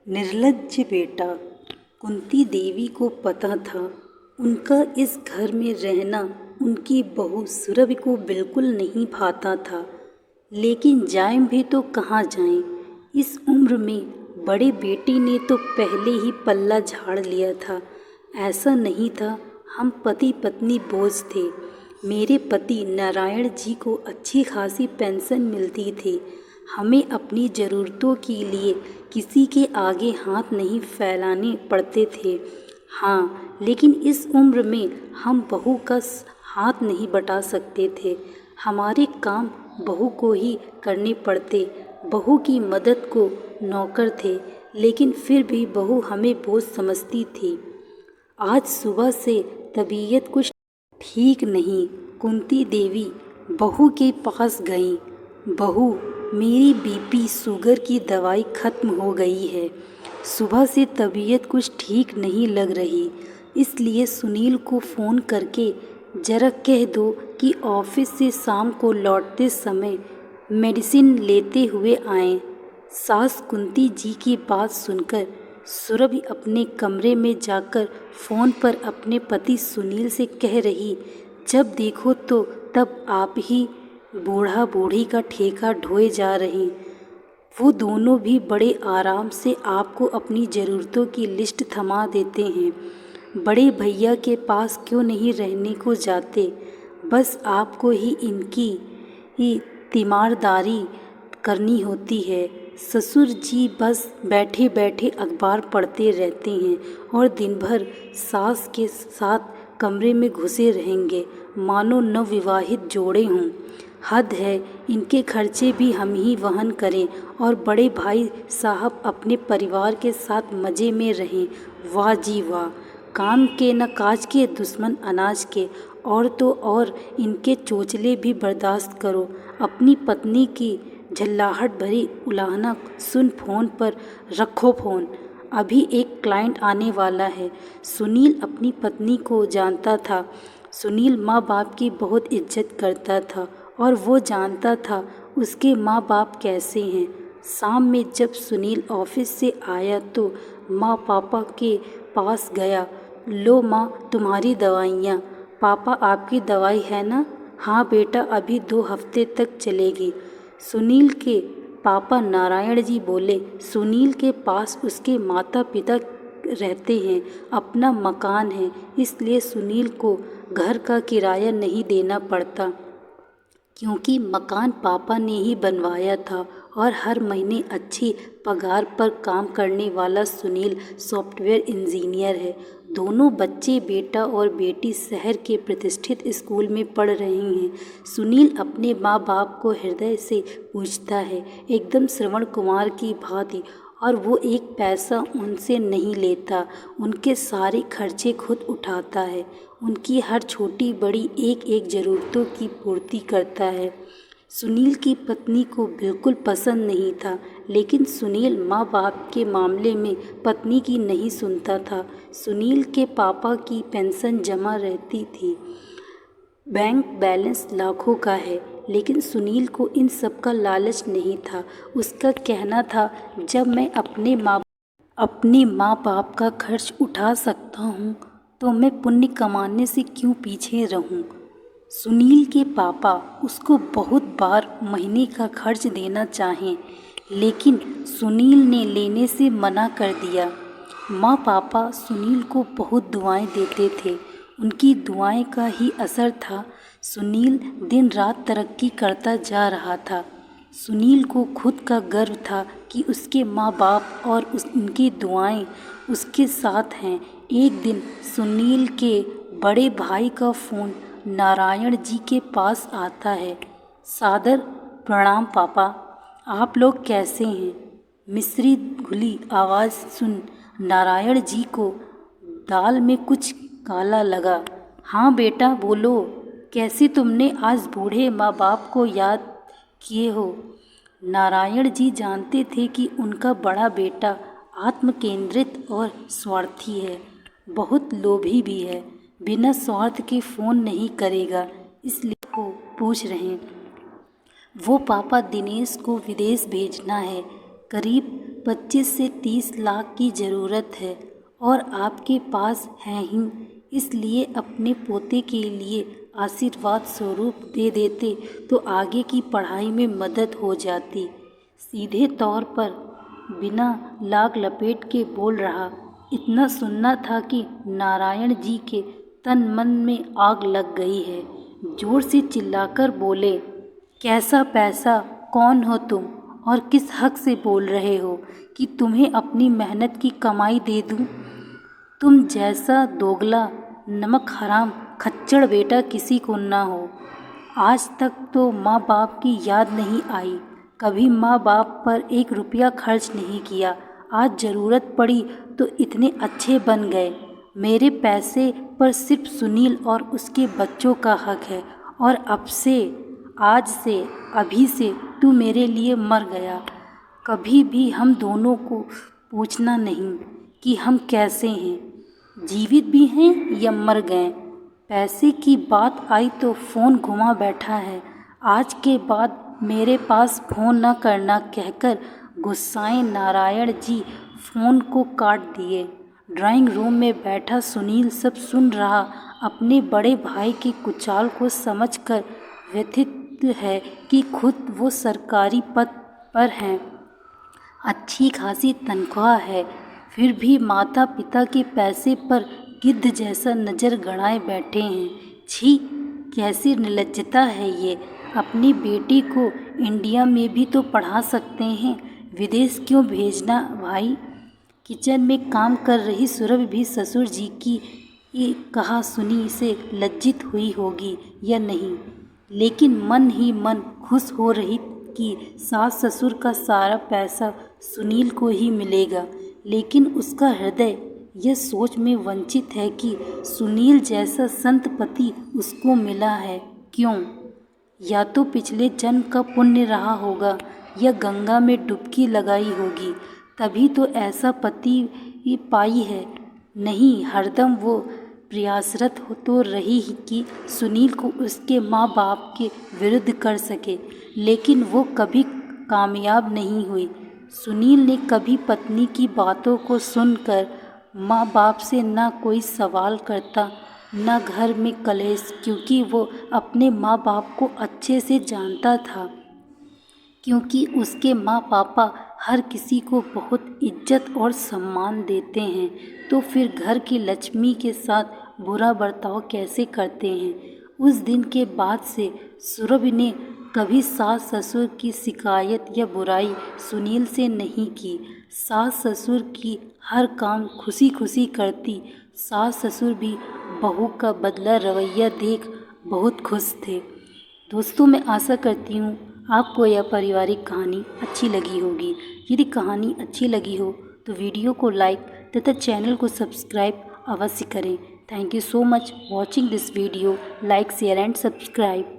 निर्लज्ज बेटा। कुंती देवी को पता था उनका इस घर में रहना उनकी बहू सुरभि को बिल्कुल नहीं भाता था, लेकिन जाएं भी तो कहाँ जाएं। इस उम्र में बड़े बेटी ने तो पहले ही पल्ला झाड़ लिया था। ऐसा नहीं था, हम पति पत्नी बोझ थे। मेरे पति नारायण जी को अच्छी खासी पेंशन मिलती थी। हमें अपनी ज़रूरतों के लिए किसी के आगे हाथ नहीं फैलाने पड़ते थे। हाँ, लेकिन इस उम्र में हम बहू का हाथ नहीं बटा सकते थे। हमारे काम बहू को ही करने पड़ते। बहू की मदद को नौकर थे, लेकिन फिर भी बहू हमें बोझ समझती थी। आज सुबह से तबीयत कुछ ठीक नहीं। कुंती देवी बहू के पास गई। बहू, मेरी बीपी शुगर की दवाई ख़त्म हो गई है। सुबह से तबीयत कुछ ठीक नहीं लग रही, इसलिए सुनील को फ़ोन करके ज़रा कह दो कि ऑफिस से शाम को लौटते समय मेडिसिन लेते हुए आएं। सास कुंती जी की बात सुनकर सुरभि अपने कमरे में जाकर फ़ोन पर अपने पति सुनील से कह रही, जब देखो तो तब आप ही बूढ़ा बूढ़ी का ठेका ढोए जा रहे। वो दोनों भी बड़े आराम से आपको अपनी ज़रूरतों की लिस्ट थमा देते हैं। बड़े भैया के पास क्यों नहीं रहने को जाते? बस आपको ही इनकी तीमारदारी करनी होती है। ससुर जी बस बैठे बैठे अखबार पढ़ते रहते हैं और दिन भर सास के साथ कमरे में घुसे रहेंगे, मानो नवविवाहित जोड़े हों। हद है, इनके खर्चे भी हम ही वहन करें और बड़े भाई साहब अपने परिवार के साथ मज़े में रहें। वाह जी वाह! काम के न काज के, दुश्मन अनाज के। और तो और इनके चोचले भी बर्दाश्त करो। अपनी पत्नी की झल्लाहट भरी उलाहना सुन फ़ोन पर रखो फ़ोन, अभी एक क्लाइंट आने वाला है। सुनील अपनी पत्नी को जानता था। सुनील माँ बाप की बहुत इज्जत करता था और वो जानता था उसके माँ बाप कैसे हैं। शाम में जब सुनील ऑफिस से आया तो माँ पापा के पास गया। लो माँ, तुम्हारी दवाइयाँ। पापा, आपकी दवाई है ना? हाँ बेटा, अभी 2 हफ्ते तक चलेगी। सुनील के पापा नारायण जी बोले। सुनील के पास उसके माता पिता रहते हैं, अपना मकान है, इसलिए सुनील को घर का किराया नहीं देना पड़ता, क्योंकि मकान पापा ने ही बनवाया था। और हर महीने अच्छी पगार पर काम करने वाला सुनील सॉफ्टवेयर इंजीनियर है। दोनों बच्चे, बेटा और बेटी, शहर के प्रतिष्ठित स्कूल में पढ़ रहे हैं। सुनील अपने माँ बाप को हृदय से पूजता है, एकदम श्रवण कुमार की भांति, और वो एक पैसा उनसे नहीं लेता। उनके सारे खर्चे खुद उठाता है। उनकी हर छोटी बड़ी एक एक ज़रूरतों की पूर्ति करता है। सुनील की पत्नी को बिल्कुल पसंद नहीं था, लेकिन सुनील माँ बाप के मामले में पत्नी की नहीं सुनता था। सुनील के पापा की पेंशन जमा रहती थी। बैंक बैलेंस लाखों का है, लेकिन सुनील को इन सब का लालच नहीं था। उसका कहना था, जब मैं अपने माँ बाप का खर्च उठा सकता हूँ तो मैं पुण्य कमाने से क्यों पीछे रहूँ। सुनील के पापा उसको बहुत बार महीने का खर्च देना चाहें, लेकिन सुनील ने लेने से मना कर दिया। माँ पापा सुनील को बहुत दुआएं देते थे। उनकी दुआएं का ही असर था। सुनील दिन रात तरक्की करता जा रहा था। सुनील को खुद का गर्व था कि उसके माँ बाप और उनकी दुआएं उसके साथ हैं। एक दिन सुनील के बड़े भाई का फ़ोन नारायण जी के पास आता है। सादर प्रणाम पापा, आप लोग कैसे हैं? मिश्री घुली आवाज़ सुन नारायण जी को दाल में कुछ काला लगा। हाँ बेटा बोलो, कैसे तुमने आज बूढ़े माँ बाप को याद किए हो? नारायण जी जानते थे कि उनका बड़ा बेटा आत्मकेंद्रित और स्वार्थी है, बहुत लोभी भी है, बिना स्वार्थ के फ़ोन नहीं करेगा, इसलिए वो पूछ रहे। वो पापा, दिनेश को विदेश भेजना है, करीब 25 से 30 लाख की ज़रूरत है और आपके पास है ही, इसलिए अपने पोते के लिए आशीर्वाद स्वरूप दे देते तो आगे की पढ़ाई में मदद हो जाती। सीधे तौर पर बिना लाग लपेट के बोल रहा। इतना सुनना था कि नारायण जी के तन मन में आग लग गई है। जोर से चिल्लाकर बोले, कैसा पैसा, कौन हो तुम और किस हक से बोल रहे हो कि तुम्हें अपनी मेहनत की कमाई दे दूं? तुम जैसा दोगला नमक हराम खच्चड़ बेटा किसी को ना हो। आज तक तो माँ बाप की याद नहीं आई, कभी माँ बाप पर 1 रुपया खर्च नहीं किया। आज ज़रूरत पड़ी तो इतने अच्छे बन गए। मेरे पैसे पर सिर्फ सुनील और उसके बच्चों का हक है और अब से, आज से, अभी से तू मेरे लिए मर गया। कभी भी हम दोनों को पूछना नहीं कि हम कैसे हैं, जीवित भी हैं या मर गए। पैसे की बात आई तो फ़ोन घुमा बैठा है। आज के बाद मेरे पास फ़ोन न करना कहकर गुस्साए नारायण जी फ़ोन को काट दिए। ड्राइंग रूम में बैठा सुनील सब सुन रहा। अपने बड़े भाई की कुचाल को समझकर व्यथित है कि खुद वो सरकारी पद पर हैं, अच्छी खासी तनख्वाह है, फिर भी माता पिता के पैसे पर गिद्ध जैसा नज़र गड़ाए बैठे हैं। छी, कैसी निर्लज्जता है ये। अपनी बेटी को इंडिया में भी तो पढ़ा सकते हैं, विदेश क्यों भेजना भाई। किचन में काम कर रही सुरभि भी ससुर जी की कहा सुनी से लज्जित हुई होगी या नहीं, लेकिन मन ही मन खुश हो रही कि सास ससुर का सारा पैसा सुनील को ही मिलेगा। लेकिन उसका हृदय यह सोच में वंचित है कि सुनील जैसा संत पति उसको मिला है। क्यों? या तो पिछले जन्म का पुण्य रहा होगा या गंगा में डुबकी लगाई होगी, तभी तो ऐसा पति पाई है। नहीं, हरदम वो प्रयासरत हो तो रही ही कि सुनील को उसके माँ बाप के विरुद्ध कर सके, लेकिन वो कभी कामयाब नहीं हुई। सुनील ने कभी पत्नी की बातों को सुनकर माँ बाप से ना कोई सवाल करता, ना घर में कलेश, क्योंकि वो अपने माँ बाप को अच्छे से जानता था। क्योंकि उसके माँ पापा हर किसी को बहुत इज्जत और सम्मान देते हैं, तो फिर घर की लक्ष्मी के साथ बुरा बर्ताव कैसे करते हैं। उस दिन के बाद से सुरभि ने कभी सास ससुर की शिकायत या बुराई सुनील से नहीं की। सास ससुर की हर काम खुशी खुशी करती। सास ससुर भी बहू का बदला रवैया देख बहुत खुश थे। दोस्तों, मैं आशा करती हूँ आपको यह पारिवारिक कहानी अच्छी लगी होगी। यदि कहानी अच्छी लगी हो तो वीडियो को लाइक तथा चैनल को सब्सक्राइब अवश्य करें। Thank you so much watching this video. Like, share and subscribe.